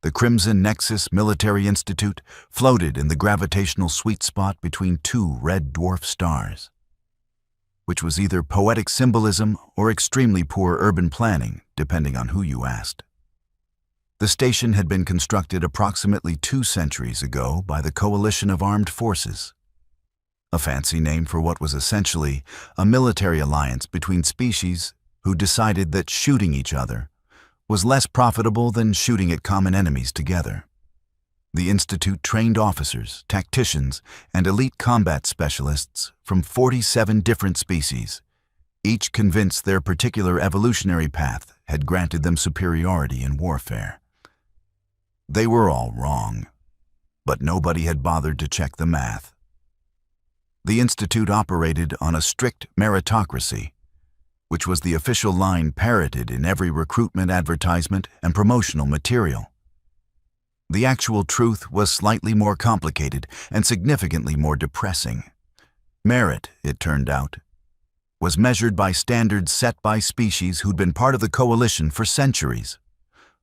The Crimson Nexus Military Institute floated in the gravitational sweet spot between two red dwarf stars, which was either poetic symbolism or extremely poor urban planning, depending on who you asked. The station had been constructed approximately 2 centuries ago by the Coalition of Armed Forces, a fancy name for what was essentially a military alliance between species who decided that shooting each other was less profitable than shooting at common enemies together. The Institute trained officers, tacticians, and elite combat specialists from 47 different species, each convinced their particular evolutionary path had granted them superiority in warfare. They were all wrong, but nobody had bothered to check the math. The Institute operated on a strict meritocracy, which was the official line parroted in every recruitment advertisement and promotional material. The actual truth was slightly more complicated and significantly more depressing. Merit, it turned out, was measured by standards set by species who'd been part of the coalition for centuries,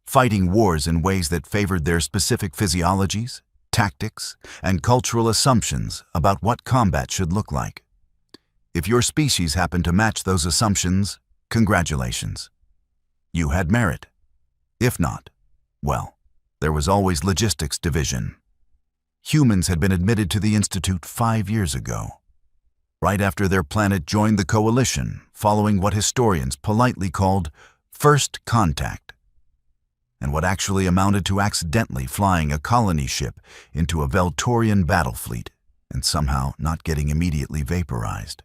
fighting wars in ways that favored their specific physiologies, tactics, and cultural assumptions about what combat should look like. If your species happened to match those assumptions, congratulations. You had merit. If not, well, there was always logistics division. Humans had been admitted to the Institute 5 years ago, right after their planet joined the coalition, following what historians politely called first contact, and what actually amounted to accidentally flying a colony ship into a Veltorian battle fleet and somehow not getting immediately vaporized.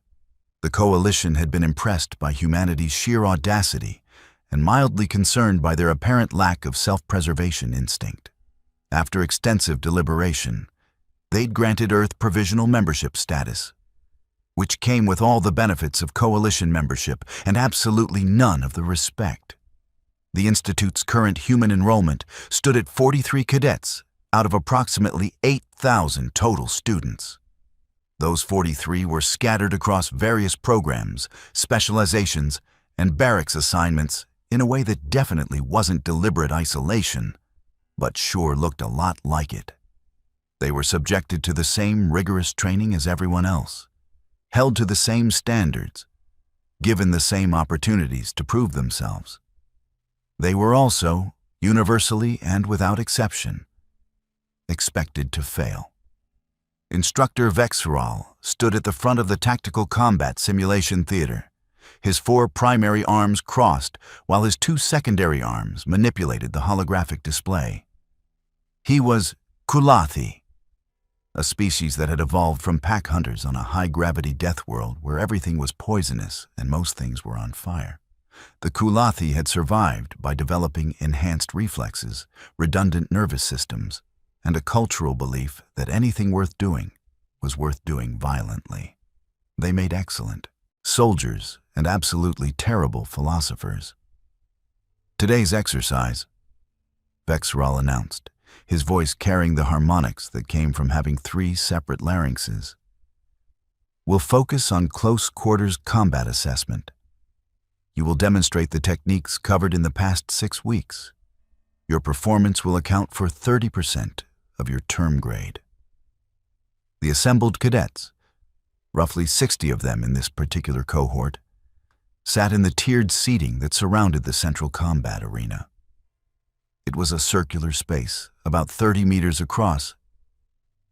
The coalition had been impressed by humanity's sheer audacity and mildly concerned by their apparent lack of self-preservation instinct. After extensive deliberation, they'd granted Earth provisional membership status, which came with all the benefits of coalition membership and absolutely none of the respect. The Institute's current human enrollment stood at 43 cadets out of approximately 8,000 total students. Those 43 were scattered across various programs, specializations, and barracks assignments in a way that definitely wasn't deliberate isolation, but sure looked a lot like it. They were subjected to the same rigorous training as everyone else, held to the same standards, given the same opportunities to prove themselves. They were also, universally and without exception, expected to fail. Instructor Vexeral stood at the front of the tactical combat simulation theater, his 4 primary arms crossed while his 2 secondary arms manipulated the holographic display. He was Kulathi, a species that had evolved from pack hunters on a high-gravity death world where everything was poisonous and most things were on fire. The Kulathi had survived by developing enhanced reflexes, redundant nervous systems, and a cultural belief that anything worth doing was worth doing violently. They made excellent soldiers and absolutely terrible philosophers. Today's exercise, Vexeral announced, his voice carrying the harmonics that came from having 3 separate larynxes, will focus on close quarters combat assessment. You will demonstrate the techniques covered in the past 6 weeks. Your performance will account for 30% of your term grade. The assembled cadets, roughly 60 of them in this particular cohort, sat in the tiered seating that surrounded the central combat arena. It was a circular space, about 30 meters across,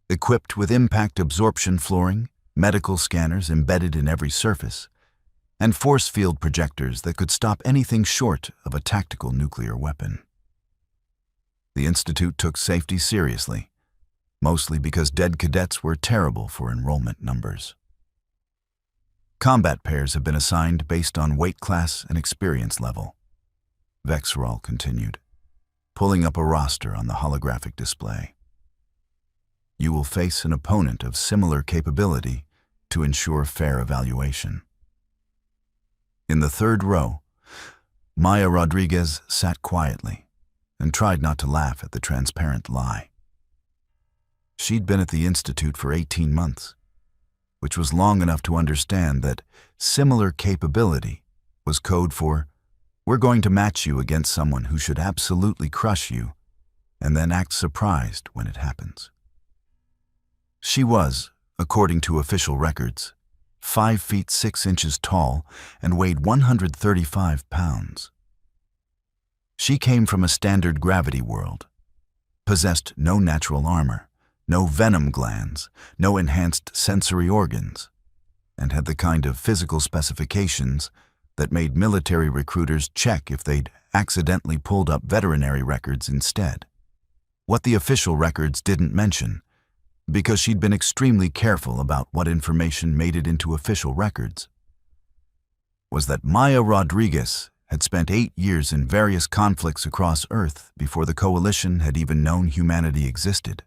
equipped with impact absorption flooring, medical scanners embedded in every surface, and force field projectors that could stop anything short of a tactical nuclear weapon. The Institute took safety seriously, mostly because dead cadets were terrible for enrollment numbers. Combat pairs have been assigned based on weight class and experience level, Vexeral continued, pulling up a roster on the holographic display. You will face an opponent of similar capability to ensure fair evaluation. In the 3rd row, Maya Rodriguez sat quietly and tried not to laugh at the transparent lie. She'd been at the Institute for 18 months, which was long enough to understand that similar capability was code for, we're going to match you against someone who should absolutely crush you, and then act surprised when it happens. She was, according to official records, 5 feet 6 inches tall and weighed 135 pounds. She came from a standard gravity world, possessed no natural armor, no venom glands, no enhanced sensory organs, and had the kind of physical specifications that made military recruiters check if they'd accidentally pulled up veterinary records instead. What the official records didn't mention, because she'd been extremely careful about what information made it into official records, was that Maya Rodriguez had spent 8 years in various conflicts across Earth before the Coalition had even known humanity existed.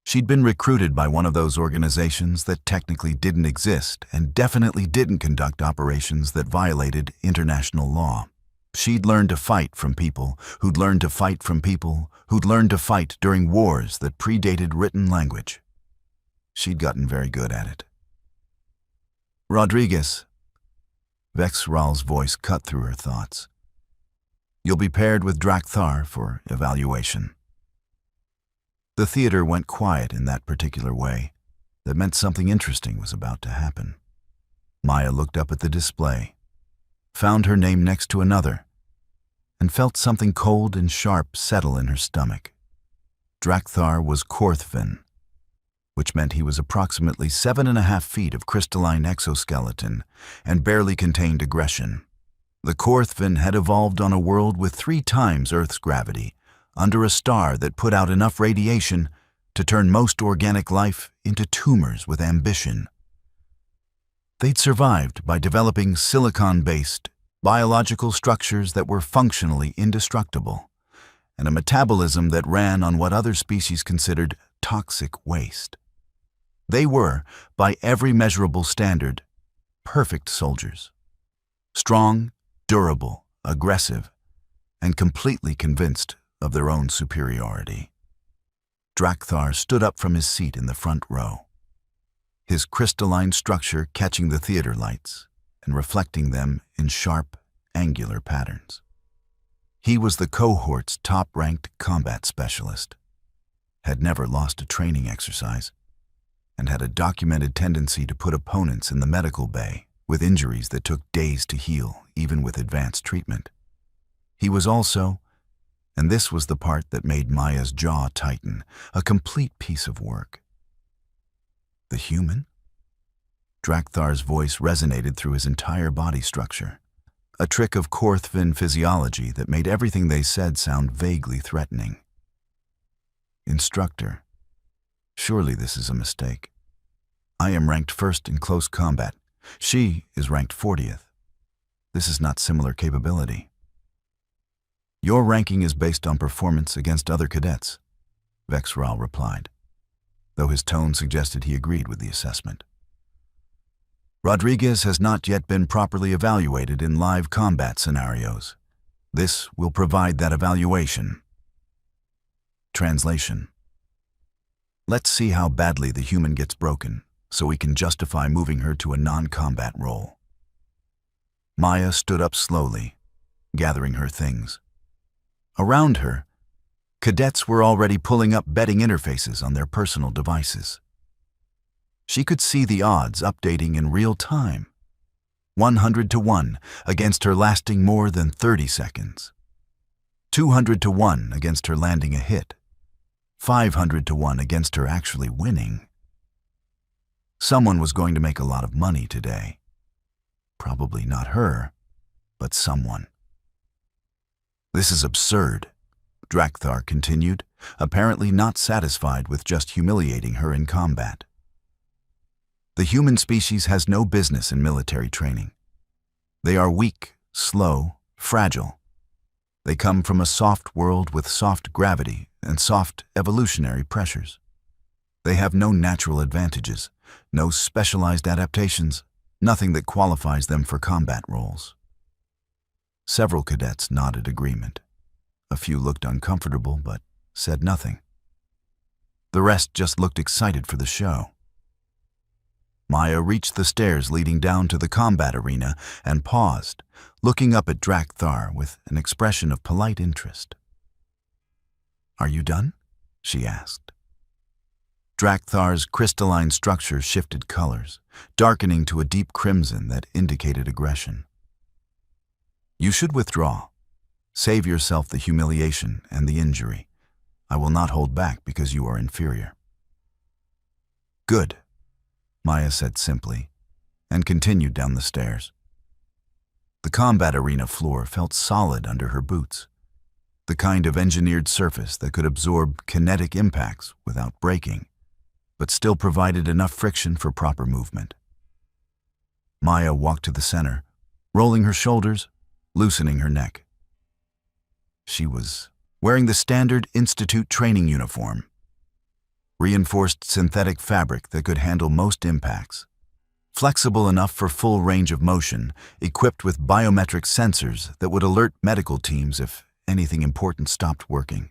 She'd been recruited by one of those organizations that technically didn't exist and definitely didn't conduct operations that violated international law. She'd learned to fight from people who'd learned to fight from people who'd learned to fight during wars that predated written language. She'd gotten very good at it. Rodriguez. Vexral's voice cut through her thoughts. You'll be paired with Drakthar for evaluation. The theater went quiet in that particular way. That meant something interesting was about to happen. Maya looked up at the display, found her name next to another, and felt something cold and sharp settle in her stomach. Drakthar was Korthvin, which meant he was approximately 7.5 feet of crystalline exoskeleton and barely contained aggression. The Korthvin had evolved on a world with 3 times Earth's gravity, under a star that put out enough radiation to turn most organic life into tumors with ambition. They'd survived by developing silicon-based biological structures that were functionally indestructible, and a metabolism that ran on what other species considered toxic waste. They were, by every measurable standard, perfect soldiers. Strong, durable, aggressive, and completely convinced of their own superiority. Drakthar stood up from his seat in the front row, his crystalline structure catching the theater lights and reflecting them in sharp, angular patterns. He was the cohort's top-ranked combat specialist, had never lost a training exercise, and had a documented tendency to put opponents in the medical bay with injuries that took days to heal, even with advanced treatment. He was also, and this was the part that made Maya's jaw tighten, a complete piece of work. The human? Drakthar's voice resonated through his entire body structure, a trick of Korthvin physiology that made everything they said sound vaguely threatening. Instructor, surely this is a mistake. I am ranked 1st in close combat. She is ranked 40th. This is not similar capability. Your ranking is based on performance against other cadets, Vexral replied, though his tone suggested he agreed with the assessment. Rodriguez has not yet been properly evaluated in live combat scenarios. This will provide that evaluation. Translation. Let's see how badly the human gets broken, so we can justify moving her to a non-combat role. Maya stood up slowly, gathering her things. Around her, cadets were already pulling up betting interfaces on their personal devices. She could see the odds updating in real time. 100 to 1 against her lasting more than 30 seconds. 200 to 1 against her landing a hit. 500 to 1 against her actually winning. Someone was going to make a lot of money today. Probably not her, but someone. This is absurd, Drakthar continued, apparently not satisfied with just humiliating her in combat. The human species has no business in military training. They are weak, slow, fragile. They come from a soft world with soft gravity and soft evolutionary pressures. They have no natural advantages, no specialized adaptations, nothing that qualifies them for combat roles. Several cadets nodded agreement. A few looked uncomfortable, but said nothing. The rest just looked excited for the show. Maya reached the stairs leading down to the combat arena and paused, looking up at Drakthar with an expression of polite interest. "Are you done?" she asked. Drakthar's crystalline structure shifted colors, darkening to a deep crimson that indicated aggression. "You should withdraw. Save yourself the humiliation and the injury. I will not hold back because you are inferior." "Good," Maya said simply, and continued down the stairs. The combat arena floor felt solid under her boots, the kind of engineered surface that could absorb kinetic impacts without breaking, but still provided enough friction for proper movement. Maya walked to the center, rolling her shoulders, loosening her neck. She was wearing the standard Institute training uniform, reinforced synthetic fabric that could handle most impacts, flexible enough for full range of motion, equipped with biometric sensors that would alert medical teams if anything important stopped working.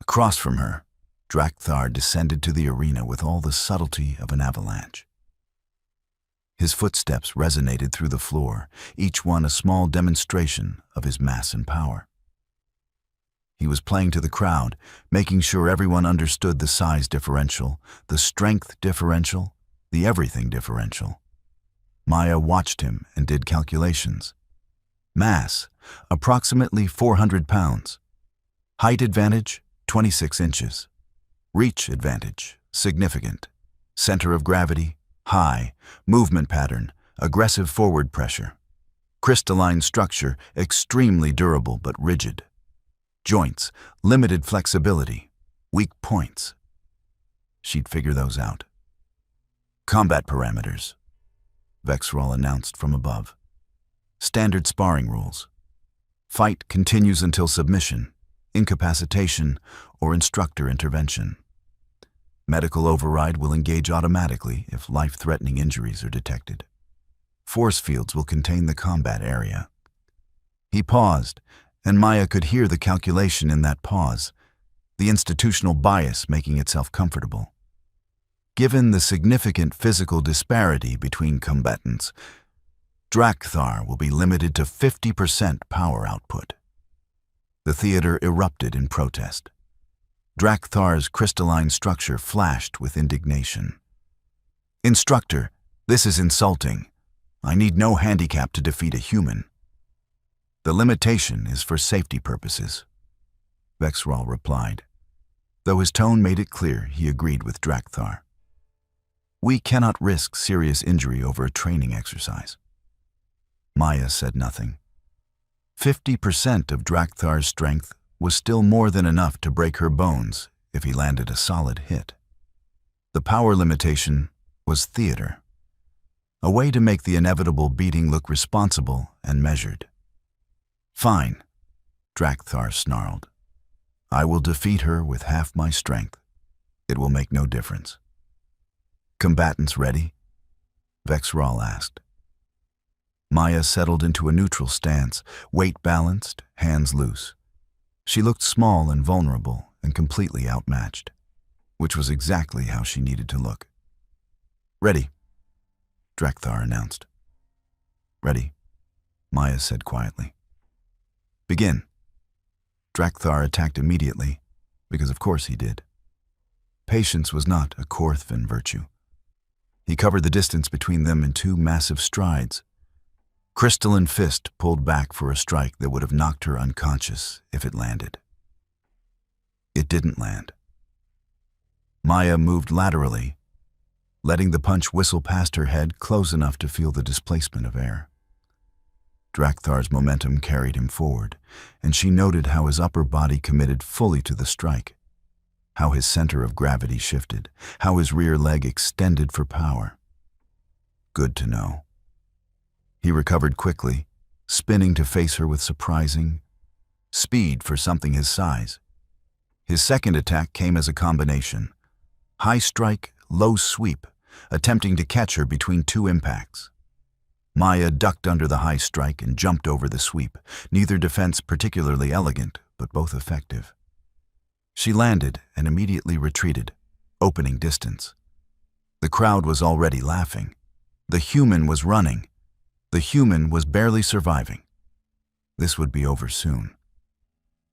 Across from her, Drakthar descended to the arena with all the subtlety of an avalanche. His footsteps resonated through the floor, each one a small demonstration of his mass and power. He was playing to the crowd, making sure everyone understood the size differential, the strength differential, the everything differential. Maya watched him and did calculations. Mass, approximately 400 pounds. Height advantage, 26 inches. Reach advantage, significant. Center of gravity, high. Movement pattern, aggressive forward pressure. Crystalline structure, extremely durable but rigid. Joints, limited flexibility. Weak points. She'd figure those out. "Combat parameters," Vexral announced from above. "Standard sparring rules. Fight continues until submission, incapacitation, or instructor intervention. Medical override will engage automatically if life-threatening injuries are detected. Force fields will contain the combat area." He paused, and Maya could hear the calculation in that pause, the institutional bias making itself comfortable. Given the significant physical disparity between combatants, Drakthar will be limited to 50% power output. The theater erupted in protest. Drakthar's crystalline structure flashed with indignation. "Instructor, this is insulting. I need no handicap to defeat a human." "The limitation is for safety purposes," Vexral replied, though his tone made it clear he agreed with Drakthar. "We cannot risk serious injury over a training exercise." Maya said nothing. 50% of Drakthar's strength was still more than enough to break her bones if he landed a solid hit. The power limitation was theater, a way to make the inevitable beating look responsible and measured. "Fine," Drakthar snarled. "I will defeat her with half my strength. It will make no difference." "Combatants ready?" Vexral asked. Maya settled into a neutral stance, weight balanced, hands loose. She looked small and vulnerable and completely outmatched, which was exactly how she needed to look. "Ready," Drakthar announced. "Ready," Maya said quietly. "Begin." Drakthar attacked immediately, because of course he did. Patience was not a Korthvan virtue. He covered the distance between them in 2 massive strides. Crystalline fist pulled back for a strike that would have knocked her unconscious if it landed. It didn't land. Maya moved laterally, letting the punch whistle past her head close enough to feel the displacement of air. Drakthar's momentum carried him forward, and she noted how his upper body committed fully to the strike, how his center of gravity shifted, how his rear leg extended for power. Good to know. He recovered quickly, spinning to face her with surprising speed for something his size. His second attack came as a combination. High strike, low sweep, attempting to catch her between 2 impacts. Maya ducked under the high strike and jumped over the sweep, neither defense particularly elegant, but both effective. She landed and immediately retreated, opening distance. The crowd was already laughing. The human was running. The human was barely surviving. This would be over soon.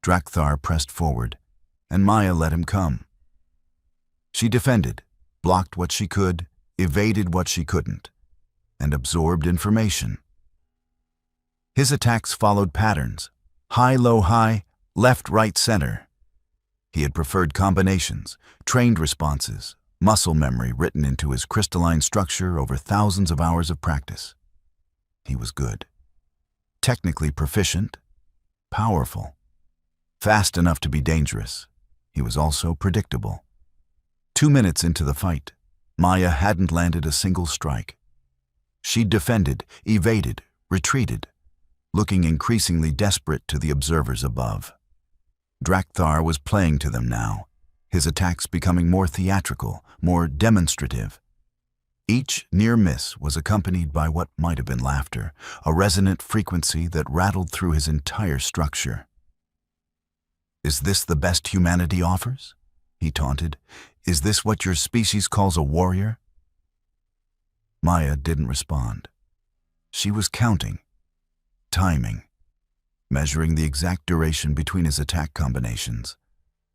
Drakthar pressed forward, and Maya let him come. She defended, blocked what she could, evaded what she couldn't, and absorbed information. His attacks followed patterns: high, low, high, left, right, center. He had preferred combinations, trained responses, muscle memory written into his crystalline structure over thousands of hours of practice. He was good. Technically proficient, powerful, fast enough to be dangerous. He was also predictable. 2 minutes into the fight, Maya hadn't landed a single strike. She'd defended, evaded, retreated, looking increasingly desperate to the observers above. Drakthar was playing to them now, his attacks becoming more theatrical, more demonstrative. Each near miss was accompanied by what might have been laughter, a resonant frequency that rattled through his entire structure. "Is this the best humanity offers?" he taunted. "Is this what your species calls a warrior?" Maya didn't respond. She was counting, timing, measuring the exact duration between his attack combinations,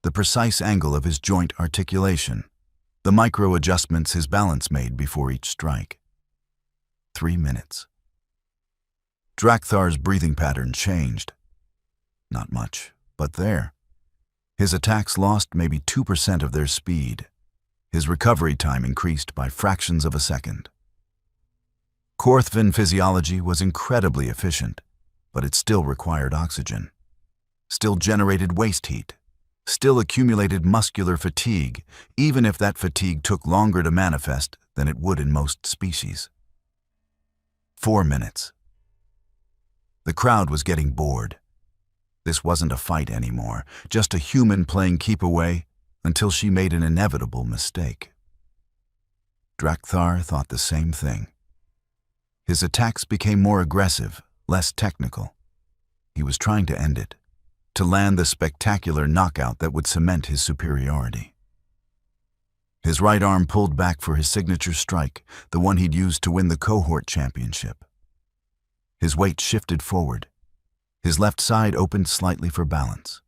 the precise angle of his joint articulation, the micro-adjustments his balance made before each strike. 3 minutes. Drakthar's breathing pattern changed. Not much, but there. His attacks lost maybe 2% of their speed. His recovery time increased by fractions of a second. Korthvin physiology was incredibly efficient, but it still required oxygen, still generated waste heat, still accumulated muscular fatigue, even if that fatigue took longer to manifest than it would in most species. 4 minutes. The crowd was getting bored. This wasn't a fight anymore, just a human playing keep away until she made an inevitable mistake. Drakthar thought the same thing. His attacks became more aggressive, less technical. He was trying to end it, to land the spectacular knockout that would cement his superiority. His right arm pulled back for his signature strike, the one he'd used to win the cohort championship. His weight shifted forward. His left side opened slightly for balance.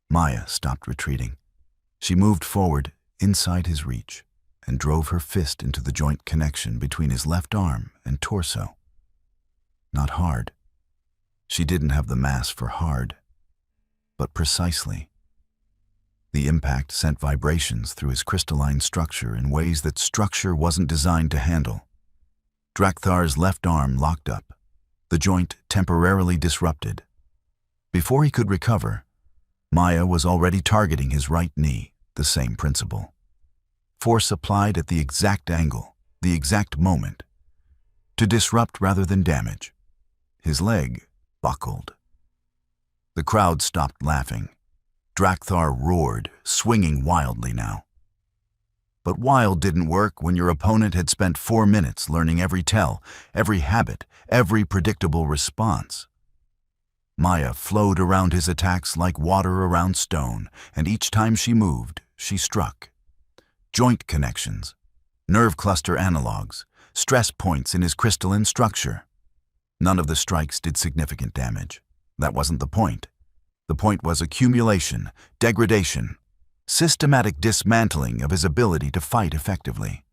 Maya stopped retreating. She moved forward, inside his reach, and drove her fist into the joint connection between his left arm and torso. Not hard. She didn't have the mass for hard, but precisely. The impact sent vibrations through his crystalline structure in ways that structure wasn't designed to handle. Drakthar's left arm locked up, the joint temporarily disrupted. Before he could recover, Maya was already targeting his right knee, the same principle. Force applied at the exact angle, the exact moment, to disrupt rather than damage. His leg buckled. The crowd stopped laughing. Drakthar roared, swinging wildly now. But wild didn't work when your opponent had spent 4 minutes learning every tell, every habit, every predictable response. Maya flowed around his attacks like water around stone, and each time she moved, she struck. Joint connections, nerve cluster analogs, stress points in his crystalline structure. None of the strikes did significant damage. That wasn't the point. The point was accumulation, degradation, systematic dismantling of his ability to fight effectively.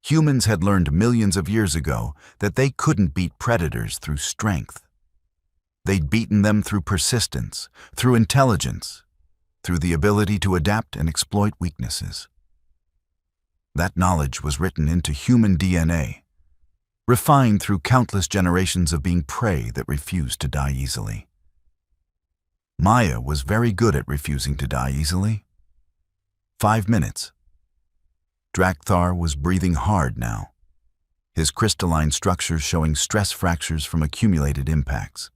Humans had learned millions of years ago that they couldn't beat predators through strength. They'd beaten them through persistence, through intelligence, through the ability to adapt and exploit weaknesses. That knowledge was written into human DNA, refined through countless generations of being prey that refused to die easily. Maya was very good at refusing to die easily. 5 minutes. Drakthar was breathing hard now, his crystalline structure showing stress fractures from accumulated impacts.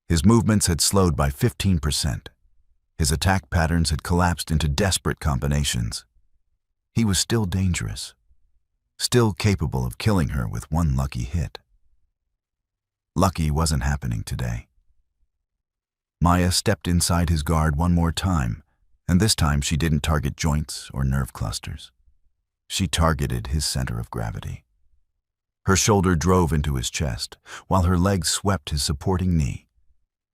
His movements had slowed by 15%. His attack patterns had collapsed into desperate combinations. He was still dangerous, still capable of killing her with one lucky hit. Lucky wasn't happening today. Maya stepped inside his guard one more time, and this time she didn't target joints or nerve clusters. She targeted his center of gravity. Her shoulder drove into his chest, while her legs swept his supporting knee,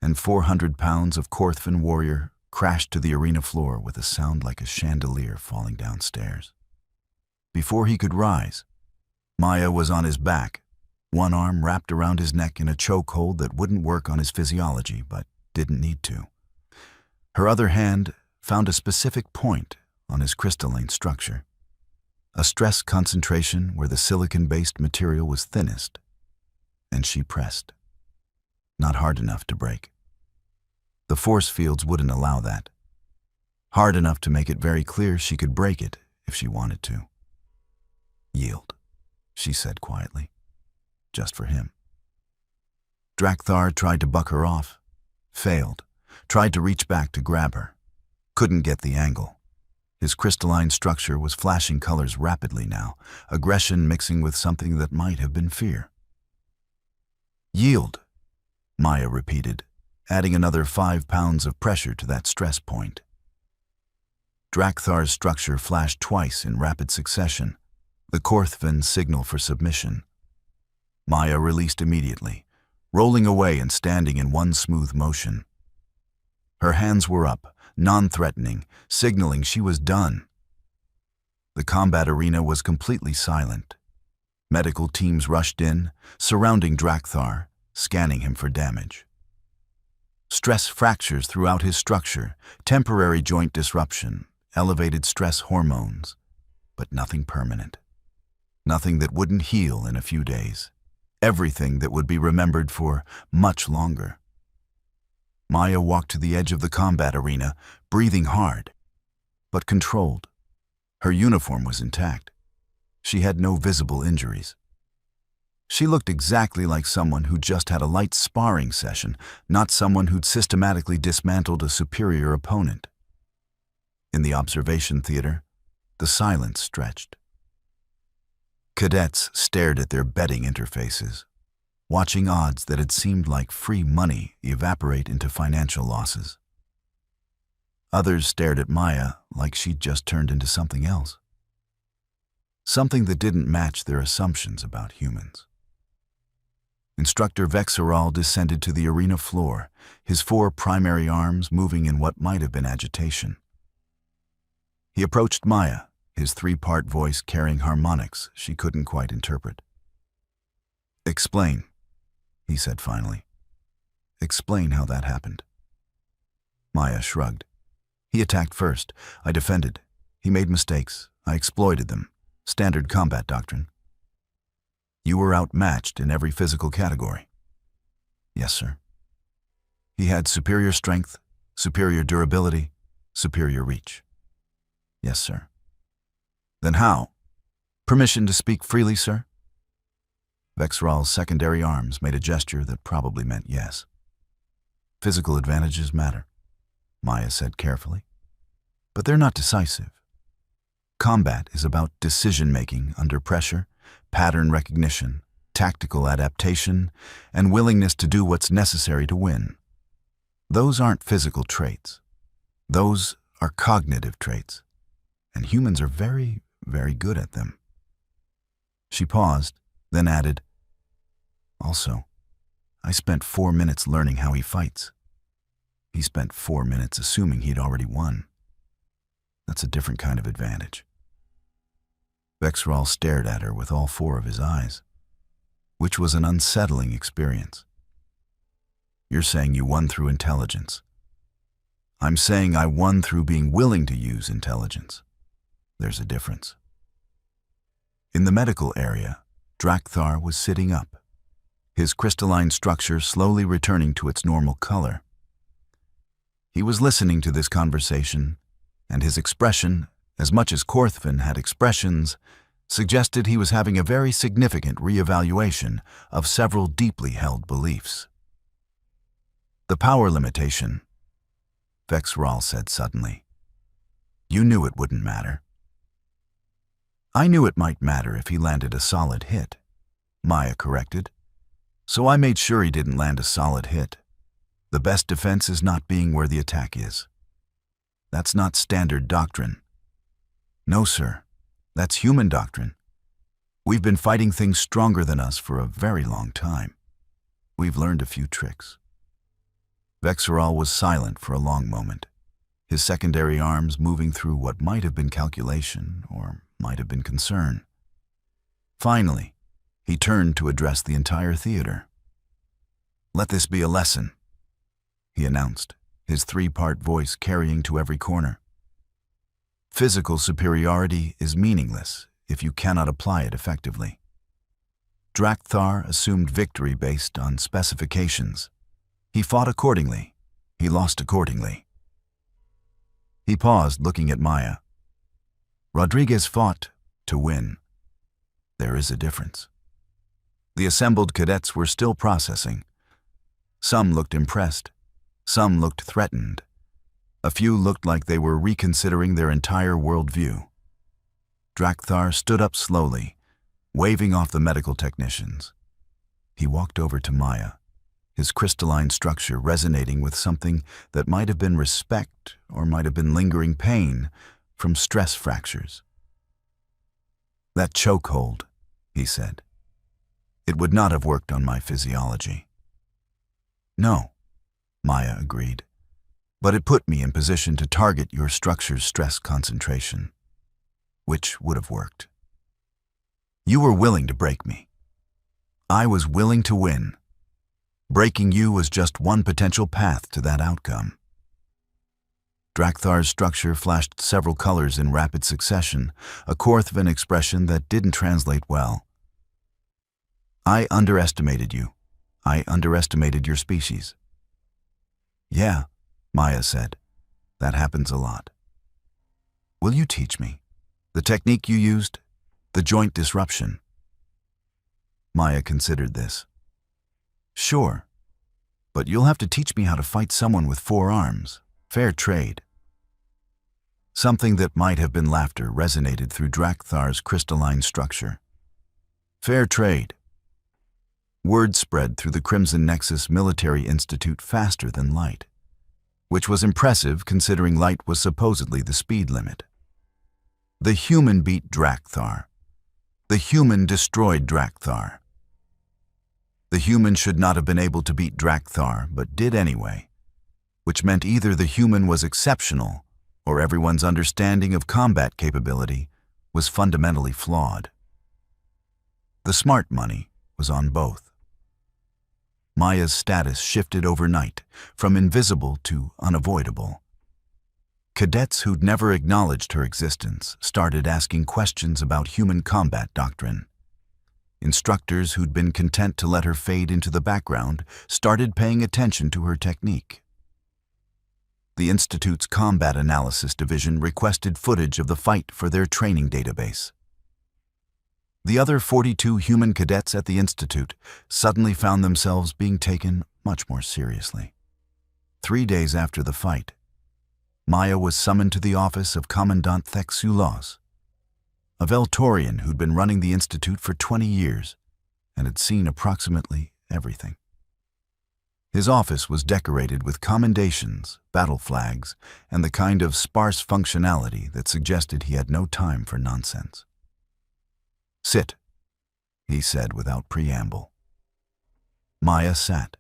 and 400 pounds of Korthvin warrior crashed to the arena floor with a sound like a chandelier falling downstairs. Before he could rise, Maya was on his back, one arm wrapped around his neck in a chokehold that wouldn't work on his physiology, but didn't need to. Her other hand found a specific point on his crystalline structure, a stress concentration where the silicon-based material was thinnest, and she pressed. Not hard enough to break. The force fields wouldn't allow that. Hard enough to make it very clear she could break it if she wanted to. Yield, she said quietly, just for him. Drakthar tried to buck her off, failed, tried to reach back to grab her, couldn't get the angle. His crystalline structure was flashing colors rapidly now, aggression mixing with something that might have been fear. Yield, Maya repeated, adding another 5 pounds of pressure to that stress point. Drakthar's structure flashed twice in rapid succession, the Korthvan signal for submission. Maya released immediately, rolling away and standing in one smooth motion. Her hands were up, non-threatening, signaling she was done. The combat arena was completely silent. Medical teams rushed in, surrounding Drakthar, scanning him for damage. Stress fractures throughout his structure, temporary joint disruption, elevated stress hormones, but nothing permanent. Nothing that wouldn't heal in a few days. Everything that would be remembered for much longer. Maya walked to the edge of the combat arena, breathing hard, but controlled. Her uniform was intact. She had no visible injuries. She looked exactly like someone who just had a light sparring session, not someone who'd systematically dismantled a superior opponent. In the observation theater, the silence stretched. Cadets stared at their betting interfaces, watching odds that had seemed like free money evaporate into financial losses. Others stared at Maya like she'd just turned into something else. Something that didn't match their assumptions about humans. Instructor Vexeral descended to the arena floor, his 4 primary arms moving in what might have been agitation. He approached Maya, his 3-part voice carrying harmonics she couldn't quite interpret. "Explain," he said finally. "Explain how that happened." Maya shrugged. "He attacked first. I defended. He made mistakes. I exploited them. Standard combat doctrine." "You were outmatched in every physical category." "Yes, sir." "He had superior strength, superior durability, superior reach." "Yes, sir." "Then how?" "Permission to speak freely, sir?" Vexeral's secondary arms made a gesture that probably meant yes. "Physical advantages matter," Maya said carefully, "but they're not decisive. Combat is about decision-making under pressure, pattern recognition, tactical adaptation, and willingness to do what's necessary to win. Those aren't physical traits. Those are cognitive traits, and humans are very, very good at them." She paused, then added, "Also, I spent 4 minutes learning how he fights. He spent 4 minutes assuming he'd already won. That's a different kind of advantage." Vexeral stared at her with all 4 of his eyes, which was an unsettling experience. "You're saying you won through intelligence. I'm saying I won through being willing to use intelligence. There's a difference." In the medical area, Drakthar was sitting up, his crystalline structure slowly returning to its normal color. He was listening to this conversation, and his expression, as much as Korthvan had expressions, suggested he was having a very significant reevaluation of several deeply held beliefs. "The power limitation," Vexeral said suddenly. "You knew it wouldn't matter." "I knew it might matter if he landed a solid hit," Maya corrected. "So I made sure he didn't land a solid hit. The best defense is not being where the attack is. That's not standard doctrine." "No, sir. That's human doctrine. We've been fighting things stronger than us for a very long time. We've learned a few tricks." Vexeral was silent for a long moment, his secondary arms moving through what might have been calculation or might have been concern. Finally, he turned to address the entire theater. "Let this be a lesson," he announced, his three-part voice carrying to every corner. "Physical superiority is meaningless if you cannot apply it effectively. Drakthar assumed victory based on specifications. He fought accordingly. He lost accordingly." He paused, looking at Maya. "Rodriguez fought to win. There is a difference." The assembled cadets were still processing. Some looked impressed. Some looked threatened. A few looked like they were reconsidering their entire worldview. Drakthar stood up slowly, waving off the medical technicians. He walked over to Maya, his crystalline structure resonating with something that might have been respect or might have been lingering pain from stress fractures. "That chokehold," he said. "It would not have worked on my physiology." "No," Maya agreed, "but it put me in position to target your structure's stress concentration, which would have worked. You were willing to break me. I was willing to win. Breaking you was just one potential path to that outcome." Drakthar's structure flashed several colors in rapid succession, a Korthvan expression that didn't translate well. "I underestimated you. I underestimated your species." "Yeah," Maya said. "That happens a lot." "Will you teach me? The technique you used? The joint disruption?" Maya considered this. "Sure, but you'll have to teach me how to fight someone with 4 arms. Fair trade." Something that might have been laughter resonated through Drakthar's crystalline structure. Fair trade. Word spread through the Crimson Nexus Military Institute faster than light, which was impressive considering light was supposedly the speed limit. The human beat Drakthar. The human destroyed Drakthar. The human should not have been able to beat Drakthar, but did anyway, which meant either the human was exceptional or everyone's understanding of combat capability was fundamentally flawed. The smart money was on both. Maya's status shifted overnight from invisible to unavoidable. Cadets who'd never acknowledged her existence started asking questions about human combat doctrine. Instructors who'd been content to let her fade into the background started paying attention to her technique. The Institute's Combat Analysis Division requested footage of the fight for their training database. The other 42 human cadets at the Institute suddenly found themselves being taken much more seriously. 3 days after the fight, Maya was summoned to the office of Commandant Thexulos, a Veltorian who'd been running the Institute for 20 years and had seen approximately everything. His office was decorated with commendations, battle flags, and the kind of sparse functionality that suggested he had no time for nonsense. "Sit," he said without preamble. Maya sat.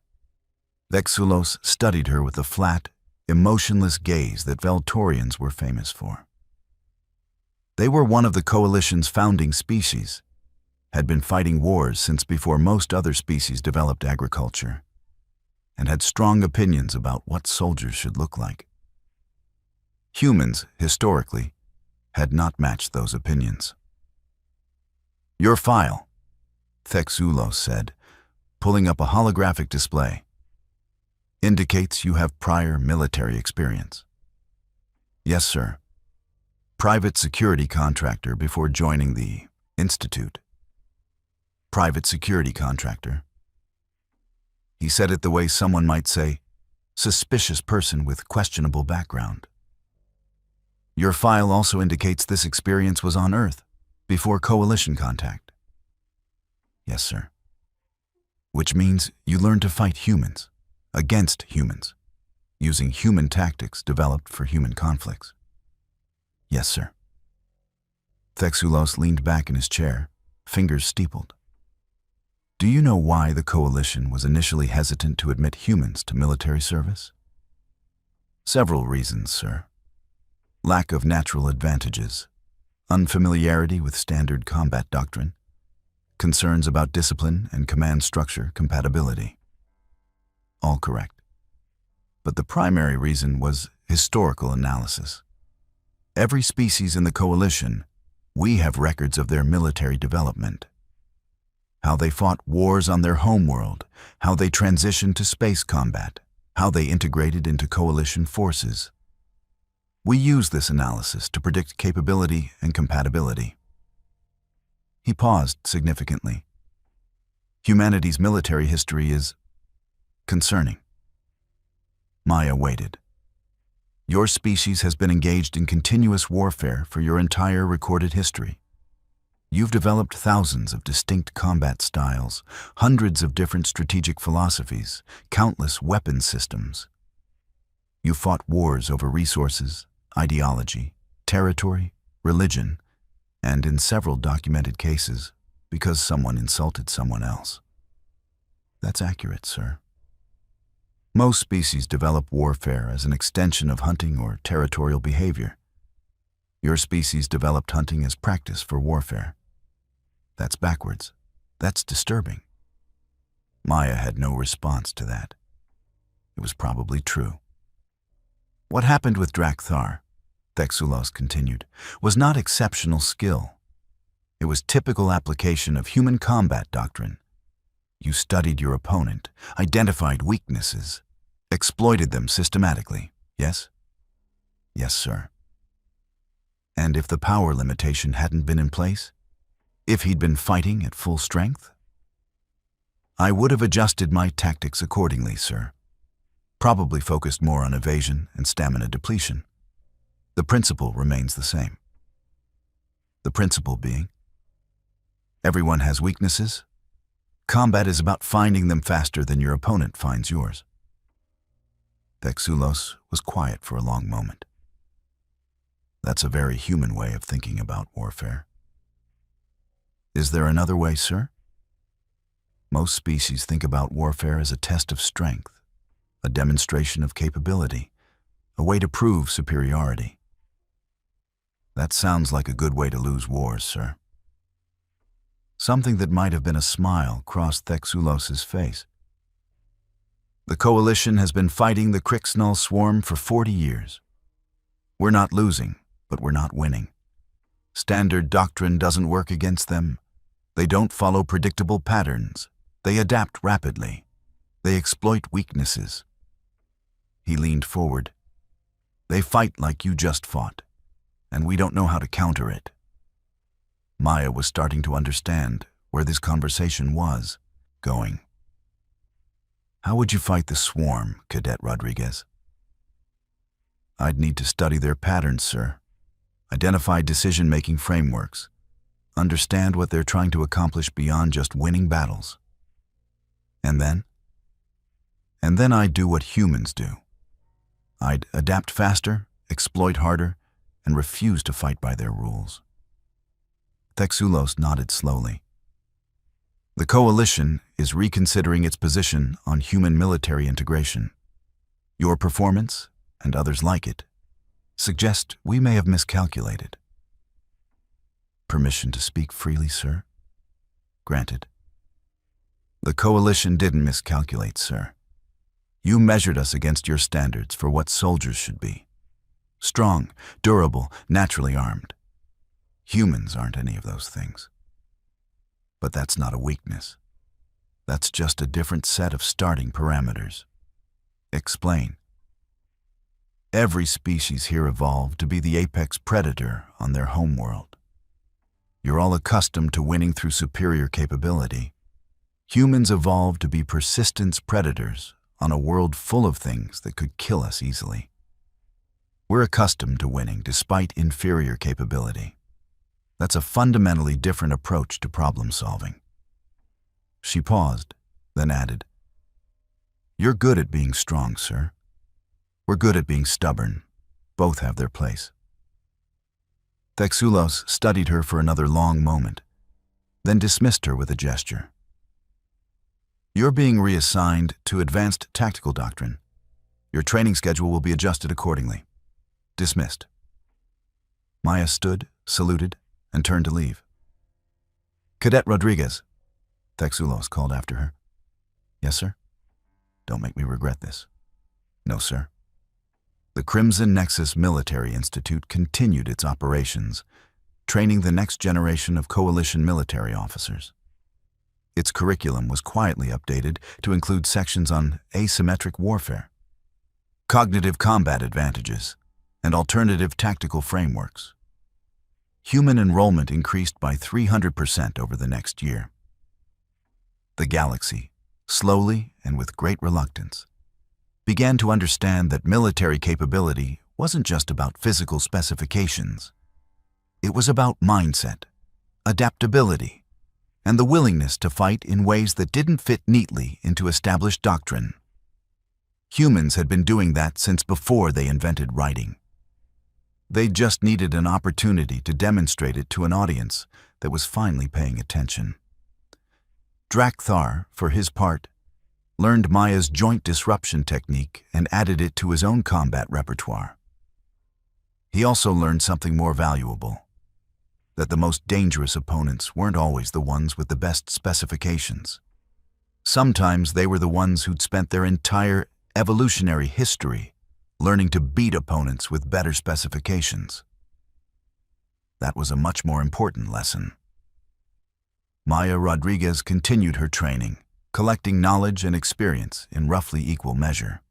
Thexulos studied her with the flat, emotionless gaze that Veltorians were famous for. They were one of the Coalition's founding species, had been fighting wars since before most other species developed agriculture, and had strong opinions about what soldiers should look like. Humans, historically, had not matched those opinions. "Your file," Thexulos said, pulling up a holographic display, "indicates you have prior military experience." "Yes, sir. Private security contractor before joining the Institute." "Private security contractor." He said it the way someone might say, "suspicious person with questionable background." "Your file also indicates this experience was on Earth, before Coalition contact." "Yes, sir." "Which means you learned to fight humans, against humans, using human tactics developed for human conflicts." "Yes, sir." Thexulos leaned back in his chair, fingers steepled. "Do you know why the Coalition was initially hesitant to admit humans to military service?" "Several reasons, sir. lack of natural advantages, unfamiliarity with standard combat doctrine, concerns about discipline and command structure compatibility. All correct. But the primary reason was historical analysis. Every species in the coalition, we have records of their military development. How they fought wars on their homeworld, how they transitioned to space combat, how they integrated into coalition forces. We use this analysis to predict capability and compatibility. He paused significantly. Humanity's military history is concerning. Maya waited. Your species has been engaged in continuous warfare for your entire recorded history. You've developed thousands of distinct combat styles, hundreds of different strategic philosophies, countless weapon systems. You fought wars over resources, ideology, territory, religion, and in several documented cases, because someone insulted someone else. That's accurate, sir. Most species develop warfare as an extension of hunting or territorial behavior. Your species developed hunting as practice for warfare. That's backwards. That's disturbing. Maya had no response to that. It was probably true. What happened with Drakthar, Thexulos continued, was not exceptional skill. It was typical application of human combat doctrine. You studied your opponent, identified weaknesses, exploited them systematically, yes? Yes, sir. And if the power limitation hadn't been in place? If he'd been fighting at full strength? I would have adjusted my tactics accordingly, sir. Probably focused more on evasion and stamina depletion. The principle remains the same. The principle being, everyone has weaknesses. Combat is about finding them faster than your opponent finds yours. Thexulos was quiet for a long moment. That's a very human way of thinking about warfare. Is there another way, sir? Most species think about warfare as a test of strength, a demonstration of capability, a way to prove superiority. That sounds like a good way to lose wars, sir. Something that might have been a smile crossed Thexulos's face. The coalition has been fighting the Crixnull swarm for 40 years. We're not losing, but we're not winning. Standard doctrine doesn't work against them. They don't follow predictable patterns. They adapt rapidly. They exploit weaknesses. He leaned forward. They fight like you just fought, and we don't know how to counter it. Maya was starting to understand where this conversation was going. How would you fight the swarm, Cadet Rodriguez? I'd need to study their patterns, sir. Identify decision-making frameworks. Understand what they're trying to accomplish beyond just winning battles. And then? And then I'd do what humans do. I'd adapt faster, exploit harder, and refuse to fight by their rules. Thexulos nodded slowly. The coalition is reconsidering its position on human military integration. Your performance, and others like it, suggest we may have miscalculated. Permission to speak freely, sir? Granted. The coalition didn't miscalculate, sir. You measured us against your standards for what soldiers should be. Strong, durable, naturally armed. Humans aren't any of those things. But that's not a weakness. That's just a different set of starting parameters. Explain. Every species here evolved to be the apex predator on their homeworld. You're all accustomed to winning through superior capability. Humans evolved to be persistence predators on a world full of things that could kill us easily. We're accustomed to winning despite inferior capability. That's a fundamentally different approach to problem solving. She paused, then added, You're good at being strong, sir. We're good at being stubborn. Both have their place. Thexulos studied her for another long moment, then dismissed her with a gesture. You're being reassigned to advanced tactical doctrine. Your training schedule will be adjusted accordingly. Dismissed. Maya stood, saluted, and turned to leave. "Cadet Rodriguez," Texulos called after her. "Yes, sir?" "Don't make me regret this." "No, sir." The Crimson Nexus Military Institute continued its operations, training the next generation of coalition military officers. Its curriculum was quietly updated to include sections on asymmetric warfare, cognitive combat advantages, and alternative tactical frameworks. Human enrollment increased by 300% over the next year. The galaxy, slowly and with great reluctance, began to understand that military capability wasn't just about physical specifications. It was about mindset, adaptability, and the willingness to fight in ways that didn't fit neatly into established doctrine. Humans had been doing that since before they invented writing. They just needed an opportunity to demonstrate it to an audience that was finally paying attention. Drakthar, for his part, learned Maya's joint disruption technique and added it to his own combat repertoire. He also learned something more valuable, that the most dangerous opponents weren't always the ones with the best specifications. Sometimes they were the ones who'd spent their entire evolutionary history learning to beat opponents with better specifications. That was a much more important lesson. Maya Rodriguez continued her training, collecting knowledge and experience in roughly equal measure.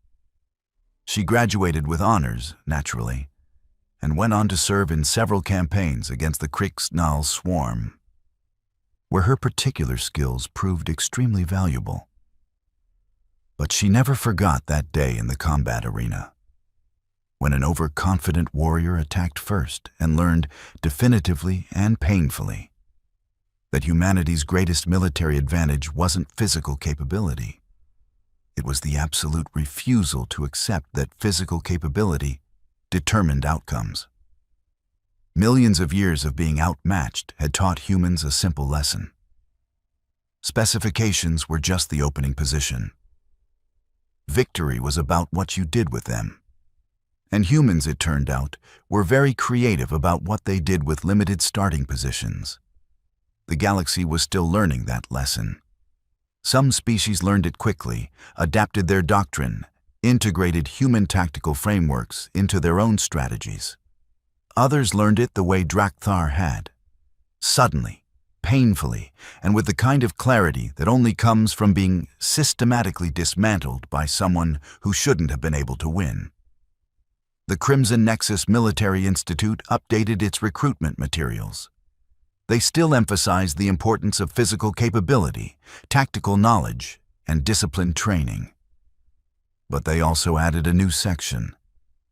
She graduated with honors, naturally, and went on to serve in several campaigns against the Krixnal Swarm, where her particular skills proved extremely valuable. But she never forgot that day in the combat arena, when an overconfident warrior attacked first and learned definitively and painfully that humanity's greatest military advantage wasn't physical capability. It was the absolute refusal to accept that physical capability determined outcomes. Millions of years of being outmatched had taught humans a simple lesson. Specifications were just the opening position. Victory was about what you did with them. And humans, it turned out, were very creative about what they did with limited starting positions. The galaxy was still learning that lesson. Some species learned it quickly, adapted their doctrine, integrated human tactical frameworks into their own strategies. Others learned it the way Drakthar had, suddenly, painfully, and with the kind of clarity that only comes from being systematically dismantled by someone who shouldn't have been able to win. The Crimson Nexus Military Institute updated its recruitment materials. They still emphasized the importance of physical capability, tactical knowledge, and disciplined training. But they also added a new section,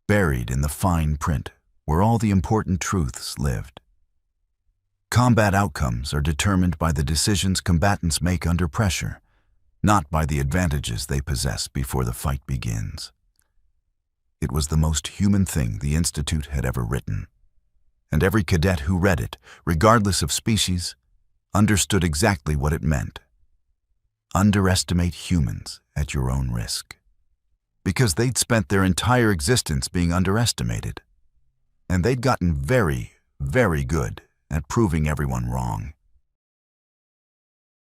buried in the fine print, where all the important truths lived. Combat outcomes are determined by the decisions combatants make under pressure, not by the advantages they possess before the fight begins. It was the most human thing the Institute had ever written, and every cadet who read it, regardless of species, understood exactly what it meant. Underestimate humans at your own risk. Because they'd spent their entire existence being underestimated, and they'd gotten very, very good at proving everyone wrong.